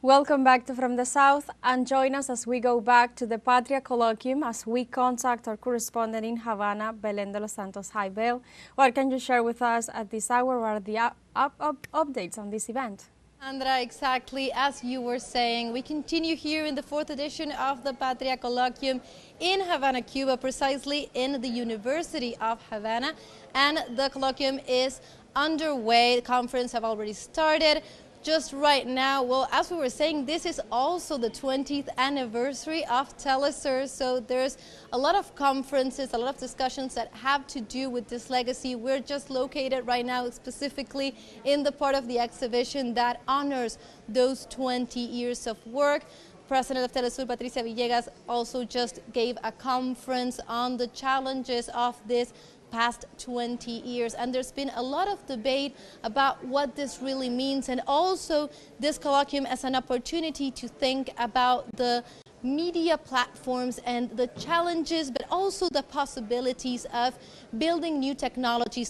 Welcome back to From the South, and join us as we go back to the Patria Colloquium as we contact our correspondent in Havana, Belén de los Santos. Hi, Bel. What can you share with us at this hour? What are the updates on this event? Andra, exactly as you were saying, we continue here in the 4th edition of the Patria Colloquium in Havana, Cuba, precisely in the University of Havana. And the colloquium is underway. The conference have already started. Just right now, well, as we were saying, this is also the 20th anniversary of teleSUR, so there's a lot of conferences, a lot of discussions that have to do with this legacy. We're just located right now specifically in the part of the exhibition that honors those 20 years of work. President of teleSUR, Patricia Villegas, also just gave a conference on the challenges of this past 20 years, and there's been a lot of debate about what this really means, and also this colloquium as an opportunity to think about the media platforms and the challenges, but also the possibilities of building new technologies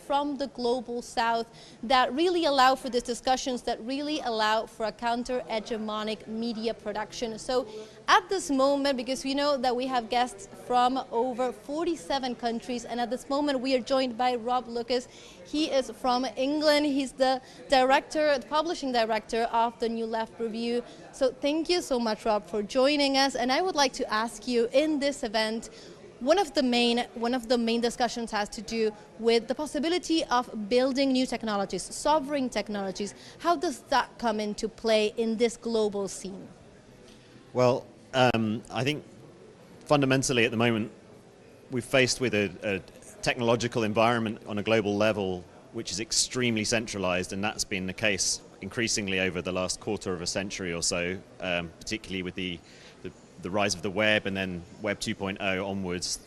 from the global south that really allow for these discussions, that really allow for a counter-hegemonic media production. So at this moment, because we know that we have guests from over 47 countries, and at this moment we are joined by Rob Lucas. He is from England. He's the director, the publishing director of the New Left Review. So thank you so much, Rob, for joining us. And I would like to ask you, in this event, one of the main discussions has to do with the possibility of building new technologies, sovereign technologies. How does that come into play in this global scene? Well, I think fundamentally at the moment we're faced with a technological environment on a global level which is extremely centralized, and that's been the case increasingly over the last quarter of a century or so, particularly with the rise of the web and then Web 2.0 onwards,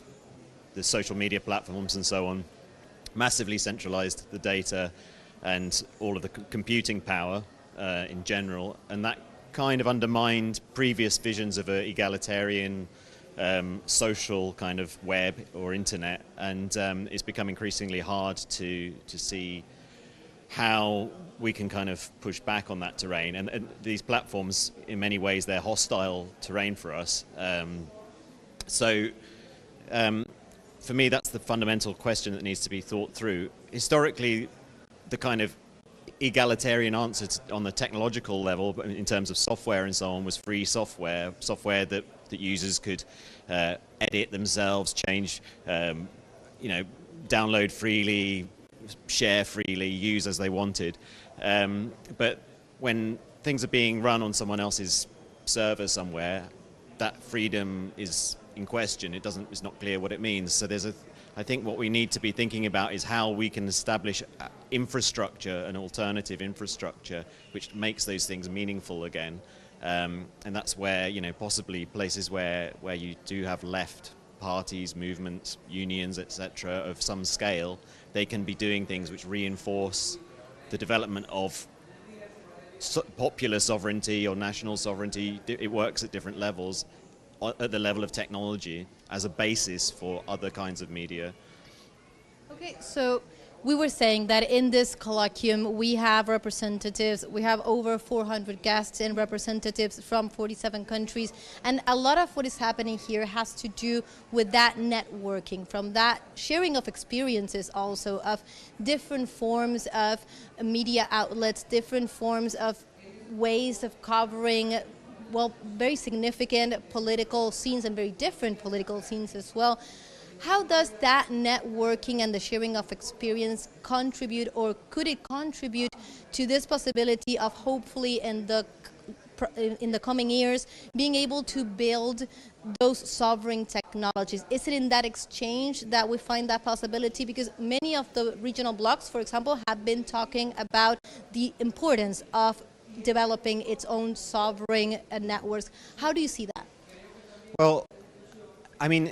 the social media platforms and so on, massively centralized the data and all of the computing power in general, and that kind of undermined previous visions of an egalitarian social kind of web or internet, and it's become increasingly hard to see how we can kind of push back on that terrain. And these platforms, in many ways, they're hostile terrain for us. So for me, that's the fundamental question that needs to be thought through. Historically, the kind of egalitarian answer on the technological level, in terms of software and so on, was free software that users could edit themselves, change, download freely, share freely, use as they wanted. But when things are being run on someone else's server somewhere, that freedom is in question. It's not clear what it means. So I think what we need to be thinking about is how we can establish infrastructure, an alternative infrastructure, which makes those things meaningful again. And that's where, possibly places where you do have left parties, movements, unions, etc., of some scale, they can be doing things which reinforce the development of popular sovereignty or national sovereignty. It works at different levels, at the level of technology, as a basis for other kinds of media. Okay, so we were saying that in this colloquium we have representatives, we have over 400 guests and representatives from 47 countries, and a lot of what is happening here has to do with that networking, from that sharing of experiences also, of different forms of media outlets, different forms of ways of covering, well, very significant political scenes and very different political scenes as well. How does that networking and the sharing of experience contribute, or could it contribute to this possibility of hopefully in the coming years being able to build those sovereign technologies? Is it in that exchange that we find that possibility? Because many of the regional blocs, for example, have been talking about the importance of developing its own sovereign networks. How do you see that? Well, I mean,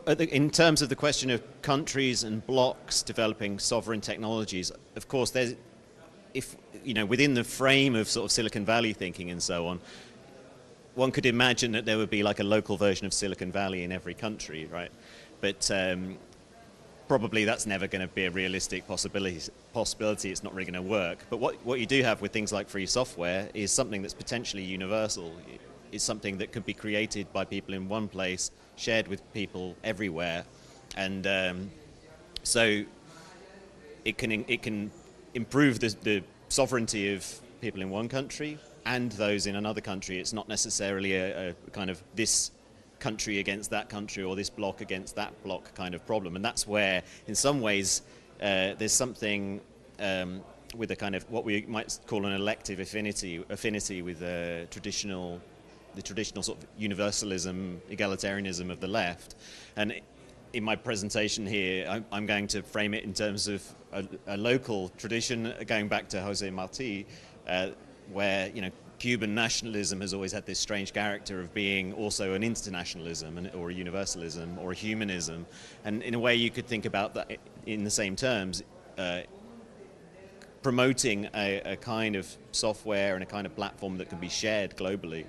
in terms of the question of countries and blocs developing sovereign technologies, of course, within the frame of sort of Silicon Valley thinking and so on, one could imagine that there would be like a local version of Silicon Valley in every country, right? But probably that's never going to be a realistic possibility. It's not really going to work. But what you do have with things like free software is something that's potentially universal. It's something that could be created by people in one place, shared with people everywhere, and so it can improve the sovereignty of people in one country and those in another country. It's not necessarily a kind of this country against that country or this bloc against that bloc kind of problem. And that's where, in some ways, there's something with a kind of what we might call an elective affinity with the traditional sort of universalism, egalitarianism of the left. And in my presentation here, I'm going to frame it in terms of a local tradition, going back to Jose Marti, where, you know, Cuban nationalism has always had this strange character of being also an internationalism or a universalism or a humanism. And in a way you could think about that in the same terms, promoting a kind of software and a kind of platform that can be shared globally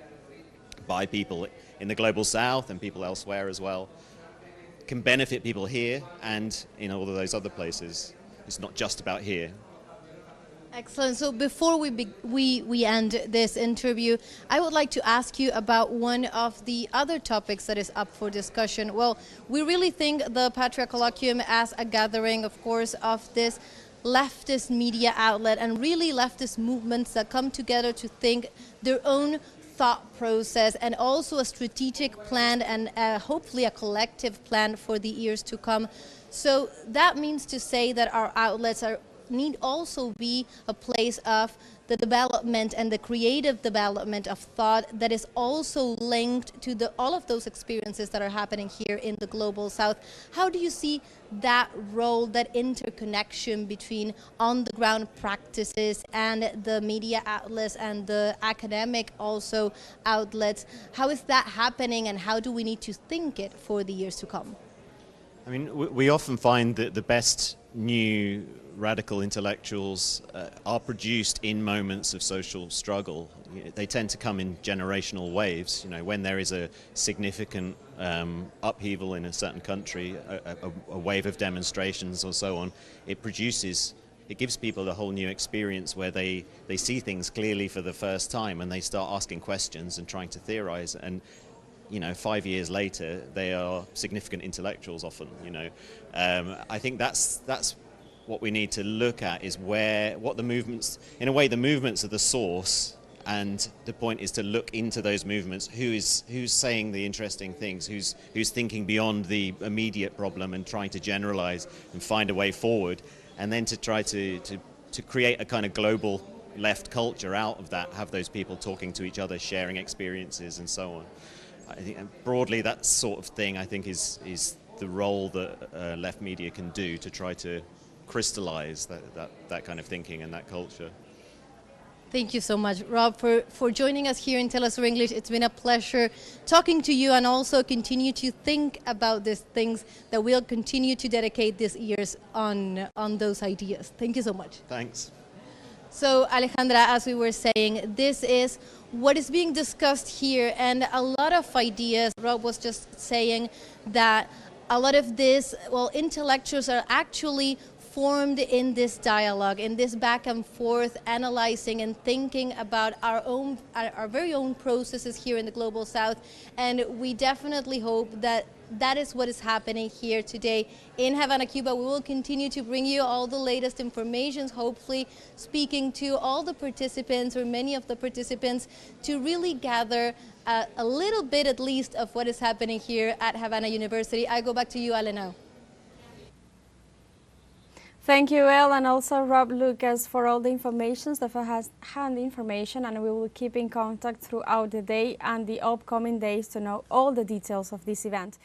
by people in the global south and people elsewhere as well, can benefit people here and in all of those other places. It's not just about here. Excellent. So before we end this interview, I would like to ask you about one of the other topics that is up for discussion. Well, we really think the Patria Colloquium as a gathering, of course, of this leftist media outlet and really leftist movements that come together to think their own thought process and also a strategic plan and hopefully a collective plan for the years to come. So that means to say that our outlets need also be a place of the development and the creative development of thought that is also linked to all of those experiences that are happening here in the global south. How do you see that role, that interconnection between on-the-ground practices and the media outlets and the academic also outlets? How is that happening and how do we need to think it for the years to come? I mean, we often find that the best new radical intellectuals are produced in moments of social struggle. They tend to come in generational waves. You know, when there is a significant upheaval in a certain country, a wave of demonstrations or so on, it gives people a whole new experience where they see things clearly for the first time and they start asking questions and trying to theorize. And you know, 5 years later, they are significant intellectuals often, you know. I think that's what we need to look at, is what the movements, in a way, the movements are the source, and the point is to look into those movements. Who's saying the interesting things? Who's thinking beyond the immediate problem and trying to generalize and find a way forward, and then to try to create a kind of global left culture out of that, have those people talking to each other, sharing experiences and so on. I think broadly that sort of thing, I think, is the role that left media can do to try to crystallize that kind of thinking and that culture. Thank you so much, Rob, for joining us here in teleSUR English. It's been a pleasure talking to you and also continue to think about these things that we'll continue to dedicate these years on those ideas. Thank you so much. Thanks. So, Alejandra, as we were saying, this is what is being discussed here, and a lot of ideas. Rob was just saying that a lot of this, well, intellectuals are actually formed in this dialogue, in this back and forth, analyzing and thinking about our very own processes here in the global south. And we definitely hope that that is what is happening here today in Havana, Cuba. We will continue to bring you all the latest information, hopefully speaking to all the participants or many of the participants to really gather a little bit at least of what is happening here at Havana University. I go back to you, Ale, now. Thank you, El, and also Rob Lucas for all the information, the first-hand information, and we will keep in contact throughout the day and the upcoming days to know all the details of this event.